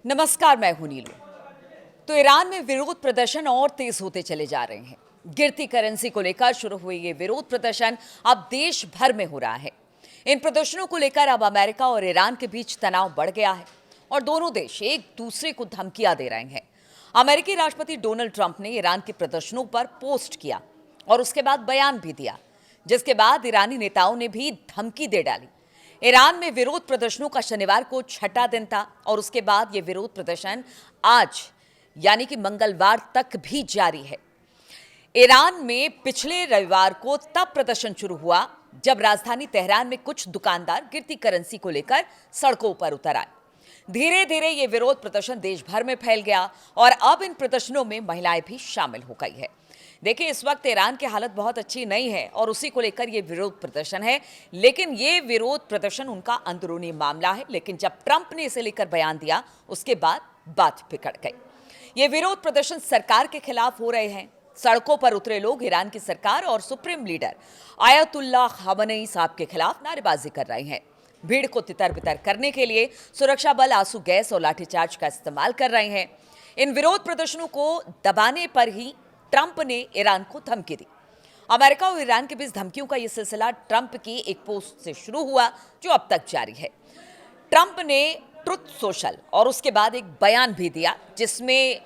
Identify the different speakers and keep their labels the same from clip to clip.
Speaker 1: नमस्कार, मैं हूं नीलू। तो ईरान में विरोध प्रदर्शन और तेज होते चले जा रहे हैं। गिरती करेंसी को लेकर शुरू हुए ये विरोध प्रदर्शन अब देश भर में हो रहा है। इन प्रदर्शनों को लेकर अब अमेरिका और ईरान के बीच तनाव बढ़ गया है और दोनों देश एक दूसरे को धमकियां दे रहे हैं। अमेरिकी राष्ट्रपति डोनाल्ड ट्रंप ने ईरान के प्रदर्शनों पर पोस्ट किया और उसके बाद बयान भी दिया, जिसके बाद ईरानी नेताओं ने भी धमकी दे डाली। ईरान में विरोध प्रदर्शनों का शनिवार को छठा दिन था और उसके बाद ये विरोध प्रदर्शन आज यानी कि मंगलवार तक भी जारी है। ईरान में पिछले रविवार को तब प्रदर्शन शुरू हुआ जब राजधानी तेहरान में कुछ दुकानदार गिरती करेंसी को लेकर सड़कों पर उतर आए। धीरे धीरे ये विरोध प्रदर्शन देश भर में फैल गया और अब इन प्रदर्शनों में महिलाएं भी शामिल हो गई है। देखिए, इस वक्त ईरान की हालत बहुत अच्छी नहीं है और उसी को लेकर ये विरोध प्रदर्शन है, लेकिन ये विरोध प्रदर्शन उनका अंदरूनी मामला है। लेकिन जब ट्रंप ने इसे लेकर बयान दिया, उसके बाद बात बिगड़ गई। ये विरोध प्रदर्शन सरकार के खिलाफ हो रहे हैं। सड़कों पर उतरे लोग ईरान की सरकार और सुप्रीम लीडर आयतुल्लाह खamenei साहब के खिलाफ नारेबाजी कर रहे हैं। भीड़ को तितर बितर करने के लिए सुरक्षा बल आंसू गैस और लाठीचार्ज का इस्तेमाल कर रहे हैं। इन विरोध प्रदर्शनों को दबाने पर ही ट्रंप ने ईरान को धमकी दी। अमेरिका और ईरान के बीच धमकियों का यह सिलसिला ट्रंप की एक पोस्ट से शुरू हुआ, जो अब तक जारी है। ट्रंप ने ट्रुथ सोशल और उसके बाद एक बयान भी दिया, जिसमें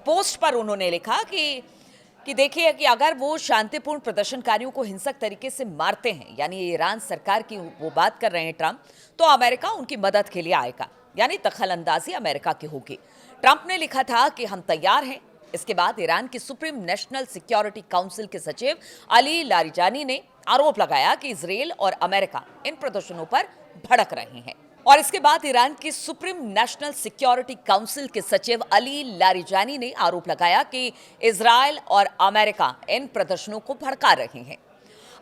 Speaker 1: पोस्ट पर उन्होंने लिखा कि देखिए कि अगर वो शांतिपूर्ण प्रदर्शनकारियों को हिंसक तरीके से मारते हैं, यानी ईरान सरकार की वो बात कर रहे हैं ट्रंप, तो अमेरिका उनकी मदद के लिए आएगा, यानी दखलंदाजी अमेरिका की होगी। ट्रंप ने लिखा था कि हम तैयार हैं। इसके बाद ईरान की सुप्रीम नेशनल सिक्योरिटी काउंसिल के सचिव अली लारिजानी ने आरोप लगाया कि इजरायल और अमेरिका इन प्रदर्शनों पर भड़क रहे हैं। और इसके बाद ईरान की सुप्रीम नेशनल सिक्योरिटी काउंसिल के सचिव अली लारिजानी ने आरोप लगाया कि इजरायल और अमेरिका इन प्रदर्शनों को भड़का रहे हैं।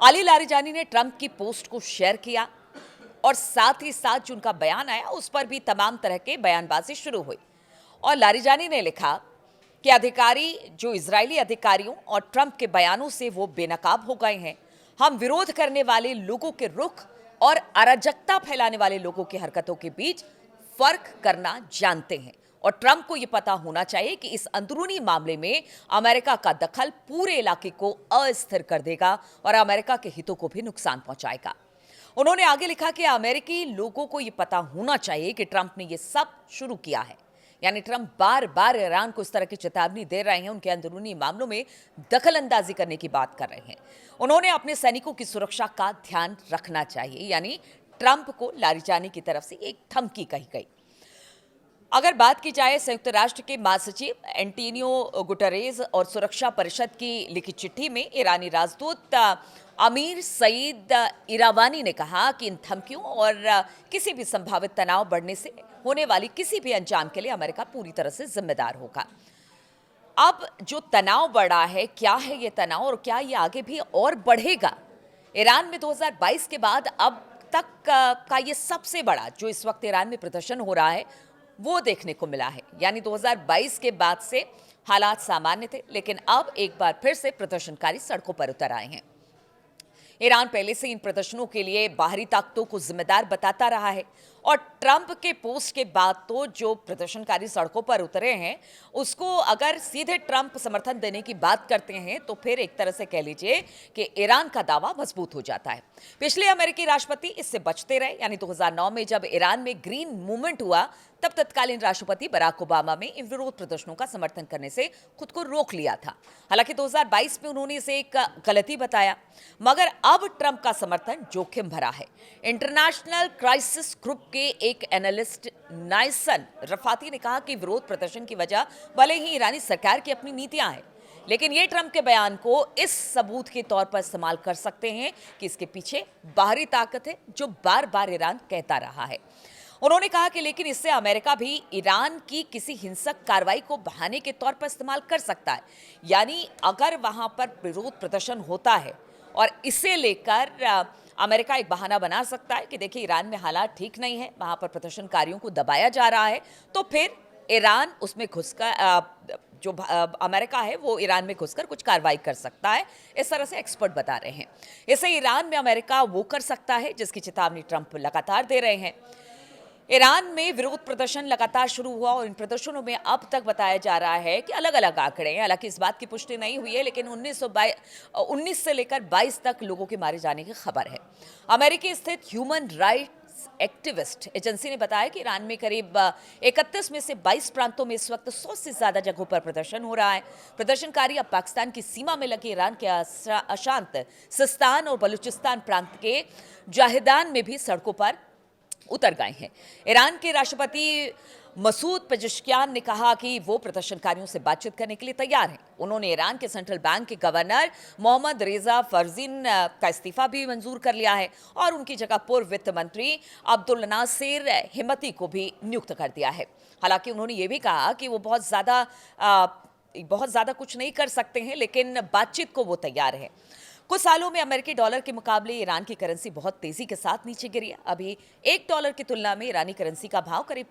Speaker 1: अली लारिजानी ने ट्रंप की पोस्ट को शेयर किया और साथ ही साथ जो उनका बयान आया उस पर भी तमाम तरह के बयानबाजी शुरू हुई। और लारिजानी ने लिखा कि अधिकारी जो इजरायली अधिकारियों और ट्रंप के बयानों से वो बेनकाब हो गए हैं। हम विरोध करने वाले लोगों के रुख और अराजकता फैलाने वाले लोगों की हरकतों के बीच फर्क करना जानते हैं और ट्रंप को यह पता होना चाहिए कि इस अंदरूनी मामले में अमेरिका का दखल पूरे इलाके को अस्थिर कर देगा और अमेरिका के हितों को भी नुकसान पहुंचाएगा। उन्होंने आगे लिखा कि अमेरिकी लोगों को यह पता होना चाहिए कि ट्रंप ने यह सब शुरू किया है, यानी ट्रंप बार बार ईरान को इस तरह की चेतावनी दे रहे हैं, उनके अंदरूनी मामलों में दखलंदाजी करने की बात कर रहे हैं। उन्होंने अपने सैनिकों की सुरक्षा का ध्यान रखना चाहिए, यानी ट्रंप को लारिजानी की तरफ से एक धमकी कही गई। अगर बात की जाए संयुक्त राष्ट्र के महासचिव एंटोनियो गुटेरेस और सुरक्षा परिषद की लिखी चिट्ठी में ईरानी राजदूत अमीर सईद इरावानी ने कहा कि इन धमकियों और किसी भी संभावित तनाव बढ़ने से होने वाली किसी भी अंजाम के लिए अमेरिका पूरी तरह से जिम्मेदार होगा। अब जो तनाव बढ़ा है, क्या है ये तनाव और क्या ये आगे भी और बढ़ेगा? ईरान में 2022 के बाद अब तक का ये सबसे बड़ा जो इस वक्त ईरान में प्रदर्शन हो रहा है वो देखने को मिला है। यानी 2022 के बाद से हालात सामान्य थे, लेकिन अब एक बार फिर से प्रदर्शनकारी सड़कों पर उतर आए हैं। ईरान पहले से इन प्रदर्शनों के लिए बाहरी ताकतों को जिम्मेदार बताता रहा है और ट्रंप के पोस्ट के बाद तो जो प्रदर्शनकारी सड़कों पर उतरे हैं उसको अगर सीधे ट्रंप समर्थन देने की बात करते हैं तो फिर एक तरह से कह लीजिए कि ईरान का दावा मजबूत हो जाता है। पिछले अमेरिकी राष्ट्रपति इससे बचते रहे, यानी 2009 में जब ईरान में ग्रीन मूवमेंट हुआ तब तत्कालीन राष्ट्रपति बराक ओबामा में इन विरोध प्रदर्शनों का समर्थन करने से खुद को रोक लिया था। हालांकि 2022 में उन्होंने इसे एक गलती बताया, मगर अब ट्रंप का समर्थन जोखिम भरा है। इंटरनेशनल क्राइसिस ग्रुप के एक एनालिस्ट नाइसन रफाती ने कहा कि विरोध प्रदर्शन की वजह भले ही ईरानी सरकार की अपनी नीतियां हैं, लेकिन ये ट्रंप के बयान को इस सबूत के तौर पर इस्तेमाल कर सकते हैं कि इसके पीछे बाहरी ताकत है जो बार बार ईरान कहता रहा है। उन्होंने कहा कि लेकिन इससे अमेरिका भी ईरान की किसी हिंसक कार्रवाई को बहाने के तौर पर इस्तेमाल कर सकता है, यानी अगर वहां पर विरोध प्रदर्शन होता है और इसे लेकर अमेरिका एक बहाना बना सकता है कि देखिए ईरान में हालात ठीक नहीं है, वहां पर प्रदर्शनकारियों को दबाया जा रहा है, तो फिर ईरान उसमें घुसकर जो अमेरिका है वो ईरान में घुसकर कुछ कार्रवाई कर सकता है। इस तरह से एक्सपर्ट बता रहे हैं। इसे ईरान में अमेरिका वो कर सकता है जिसकी चेतावनी ट्रंप लगातार दे रहे हैं। ईरान में विरोध प्रदर्शन लगातार शुरू हुआ और इन प्रदर्शनों में अब तक बताया जा रहा है कि अलग अलग आंकड़े हैं। हालांकि इस बात की पुष्टि नहीं हुई है, लेकिन 19 से लेकर 22 तक लोगों के मारे जाने की खबर है। अमेरिकी स्थित ह्यूमन राइट्स एक्टिविस्ट एजेंसी ने बताया कि ईरान में करीब 31 में से 22 प्रांतों में इस वक्त 100 से ज्यादा जगहों पर प्रदर्शन हो रहा है। प्रदर्शनकारी अब पाकिस्तान की सीमा में लगे ईरान के अशांत सिस्तान और बलूचिस्तान प्रांत के जाहिदान में भी सड़कों पर उतर गए हैं। ईरान के राष्ट्रपति मसूद पेजेश्कियान ने कहा कि वो प्रदर्शनकारियों से बातचीत करने के लिए तैयार हैं। उन्होंने ईरान के सेंट्रल बैंक के गवर्नर मोहम्मद रेजा फरजीन का इस्तीफा भी मंजूर कर लिया है और उनकी जगह पूर्व वित्त मंत्री अब्दुल नासिर हिमती को भी नियुक्त कर दिया है। हालांकि उन्होंने ये भी कहा कि वो बहुत ज़्यादा कुछ नहीं कर सकते हैं, लेकिन बातचीत को वो तैयार है। कुछ सालों में अमेरिकी डॉलर के मुकाबले ईरान की करेंसी बहुत तेजी के साथ नीचे गिरी है। अभी $1 की तुलना में ईरानी करेंसी का भाव करीब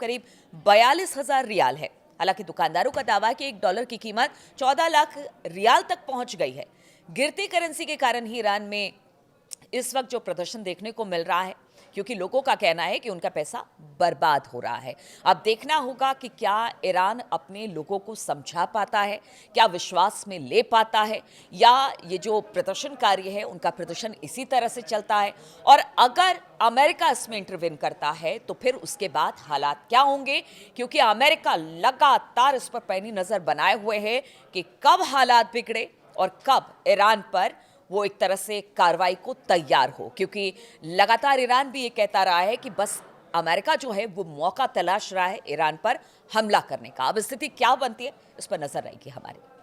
Speaker 1: 42,000 रियाल है। हालांकि दुकानदारों का दावा है कि $1 की कीमत 14 लाख रियाल तक पहुंच गई है। गिरती करेंसी के कारण ही ईरान में इस वक्त जो प्रदर्शन देखने को मिल रहा है, क्योंकि लोगों का कहना है कि उनका पैसा बर्बाद हो रहा है। अब देखना होगा कि क्या ईरान अपने लोगों को समझा पाता है, क्या विश्वास में ले पाता है, या ये जो प्रदर्शनकारी है उनका प्रदर्शन इसी तरह से चलता है। और अगर अमेरिका इसमें इंटरवेन करता है तो फिर उसके बाद हालात क्या होंगे, क्योंकि अमेरिका लगातार इस पर पैनी नजर बनाए हुए है कि कब हालात बिगड़े और कब ईरान पर वो एक तरह से कार्रवाई को तैयार हो। क्योंकि लगातार ईरान भी ये कहता रहा है कि बस अमेरिका जो है वो मौका तलाश रहा है ईरान पर हमला करने का। अब स्थिति क्या बनती है, इस पर नजर रहेगी हमारी।